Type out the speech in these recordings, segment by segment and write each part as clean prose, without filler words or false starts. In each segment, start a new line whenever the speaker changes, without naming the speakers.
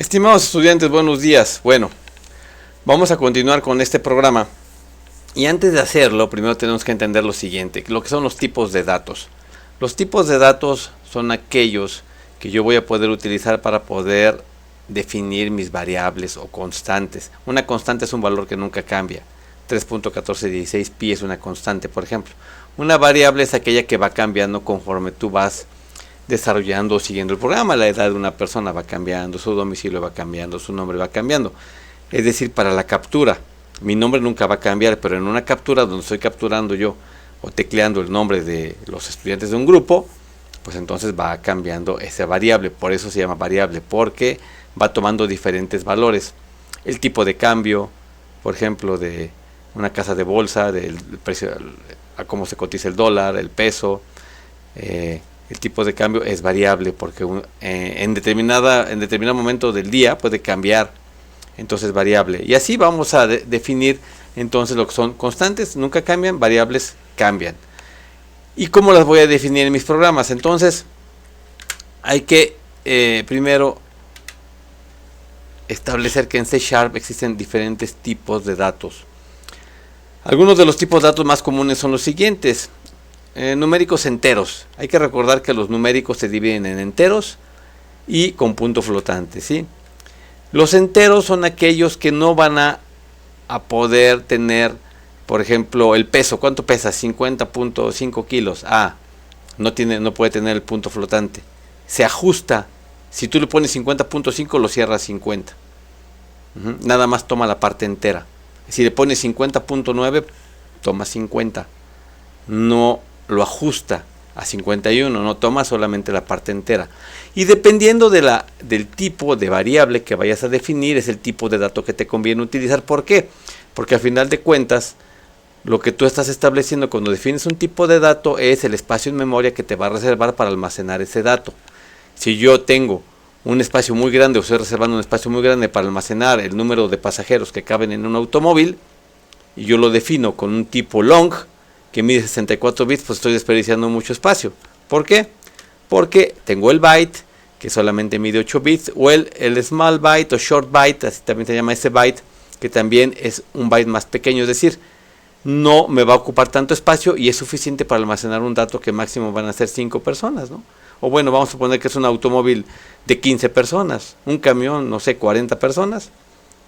Estimados estudiantes, buenos días. Bueno, vamos a continuar con este programa. Y antes de hacerlo, primero tenemos que entender lo siguiente, lo que son los tipos de datos. Los tipos de datos son aquellos que yo voy a poder utilizar para poder definir mis variables o constantes. Una constante es un valor que nunca cambia. 3.1416 pi es una constante, por ejemplo. Una variable es aquella que va cambiando conforme tú vas desarrollando o siguiendo el programa. La edad de una persona va cambiando, su domicilio va cambiando, su nombre va cambiando. Es decir, para la captura, mi nombre nunca va a cambiar, pero en una captura donde estoy capturando yo o tecleando el nombre de los estudiantes de un grupo, pues entonces va cambiando esa variable. Por eso se llama variable, porque va tomando diferentes valores. El tipo de cambio, por ejemplo, de una casa de bolsa, del precio, a cómo se cotiza el dólar, el peso. El tipo de cambio es variable porque en determinado momento del día puede cambiar, entonces variable. Y así vamos a definir entonces lo que son constantes, nunca cambian, variables cambian. ¿Y cómo las voy a definir en mis programas? Entonces hay que primero establecer que en C# existen diferentes tipos de datos. Algunos de los tipos de datos más comunes son los siguientes. Numéricos enteros. Hay que recordar que los numéricos se dividen en enteros y con punto flotante, ¿sí? Los enteros son aquellos que no van a poder tener, por ejemplo, el peso. ¿Cuánto pesa? 50.5 kilos. No puede tener el punto flotante. Se ajusta. Si tú le pones 50.5, lo cierras 50. Nada más toma la parte entera. Si le pones 50.9, toma 50. No lo ajusta a 51, no toma solamente la parte entera. Y dependiendo del tipo de variable que vayas a definir, es el tipo de dato que te conviene utilizar. ¿Por qué? Porque al final de cuentas, lo que tú estás estableciendo cuando defines un tipo de dato es el espacio en memoria que te va a reservar para almacenar ese dato. Si yo tengo un espacio muy grande o estoy reservando un espacio muy grande para almacenar el número de pasajeros que caben en un automóvil, y yo lo defino con un tipo long, que mide 64 bits, pues estoy desperdiciando mucho espacio. ¿Por qué? Porque tengo el byte, que solamente mide 8 bits, o el small byte o short byte, así también se llama ese byte, que también es un byte más pequeño, es decir, no me va a ocupar tanto espacio y es suficiente para almacenar un dato que máximo van a ser 5 personas, ¿no? O bueno, vamos a suponer que es un automóvil de 15 personas, un camión, no sé, 40 personas,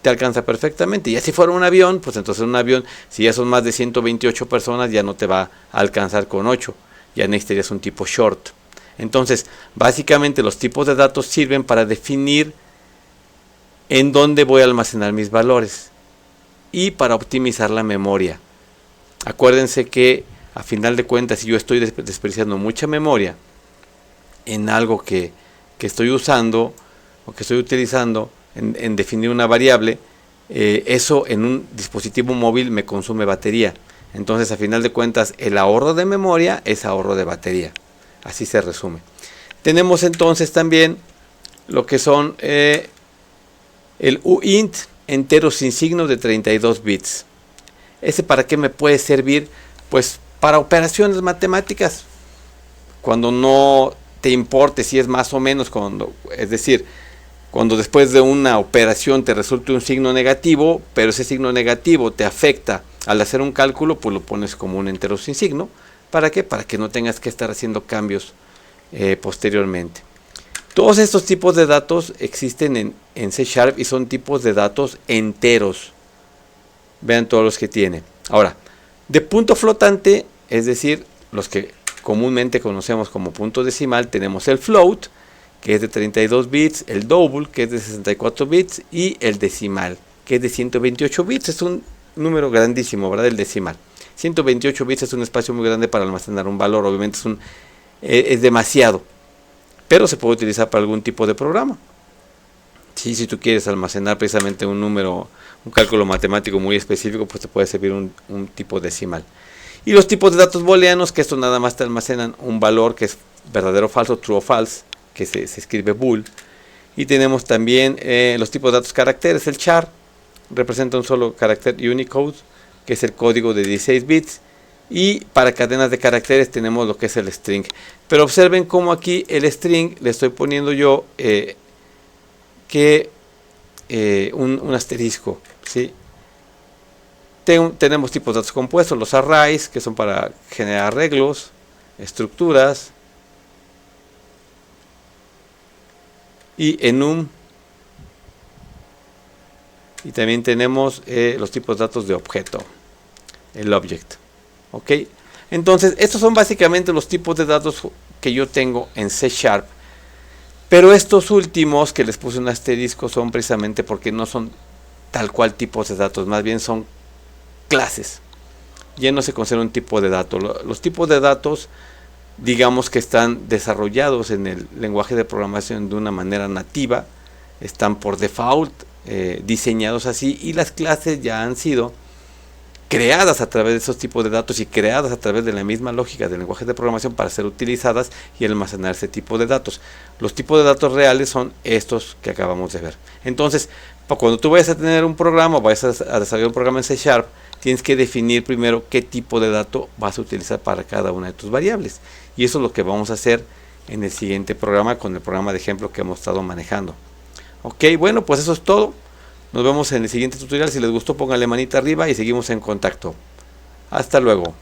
te alcanza perfectamente. Y si fuera un avión, pues entonces un avión, si ya son más de 128 personas, ya no te va a alcanzar con 8, ya necesitarías un tipo short. Entonces, básicamente los tipos de datos sirven para definir en dónde voy a almacenar mis valores y para optimizar la memoria. Acuérdense que a final de cuentas, si yo estoy desperdiciando mucha memoria en algo que estoy usando o que estoy utilizando en definir una variable, eso en un dispositivo móvil me consume batería. Entonces, a final de cuentas, el ahorro de memoria es ahorro de batería. Así se resume. Tenemos entonces también lo que son el uint entero sin signo de 32 bits. ¿Ese para qué me puede servir? Pues para operaciones matemáticas. Cuando no te importe si es más o menos, es decir, cuando después de una operación te resulte un signo negativo, pero ese signo negativo te afecta al hacer un cálculo, pues lo pones como un entero sin signo. ¿Para qué? Para que no tengas que estar haciendo cambios posteriormente. Todos estos tipos de datos existen en C# y son tipos de datos enteros. Vean todos los que tiene. Ahora, de punto flotante, es decir, los que comúnmente conocemos como punto decimal, tenemos el float, que es de 32 bits, el double, que es de 64 bits, y el decimal, que es de 128 bits. Es un número grandísimo, ¿verdad? El decimal. 128 bits es un espacio muy grande para almacenar un valor, obviamente es demasiado, pero se puede utilizar para algún tipo de programa. Sí, si tú quieres almacenar precisamente un número, un cálculo matemático muy específico, pues te puede servir un tipo decimal. Y los tipos de datos booleanos, que esto nada más te almacenan un valor que es verdadero o falso, true o false, que se escribe bool. Y tenemos también los tipos de datos caracteres. El char representa un solo carácter Unicode, que es el código de 16 bits. Y para cadenas de caracteres tenemos lo que es el string. Pero observen cómo aquí el string le estoy poniendo yo que un asterisco, ¿sí? Tenemos tipos de datos compuestos, los arrays, que son para generar arreglos, estructuras, y enum, y también tenemos los tipos de datos de objeto, el object. ¿Ok? Entonces, estos son básicamente los tipos de datos que yo tengo en C#. Pero estos últimos que les puse un asterisco son precisamente porque no son tal cual tipos de datos, más bien son clases. Ya no se considera un tipo de dato. Los tipos de datos, digamos que están desarrollados en el lenguaje de programación de una manera nativa, están por default diseñados así, y las clases ya han sido creadas a través de esos tipos de datos y creadas a través de la misma lógica del lenguaje de programación para ser utilizadas y almacenar ese tipo de datos. Los tipos de datos reales son estos que acabamos de ver. Entonces, cuando tú vayas a tener un programa o vayas a desarrollar un programa en C#, tienes que definir primero qué tipo de dato vas a utilizar para cada una de tus variables. Y eso es lo que vamos a hacer en el siguiente programa con el programa de ejemplo que hemos estado manejando. Ok, bueno, pues eso es todo. Nos vemos en el siguiente tutorial. Si les gustó, pónganle manita arriba y seguimos en contacto. Hasta luego.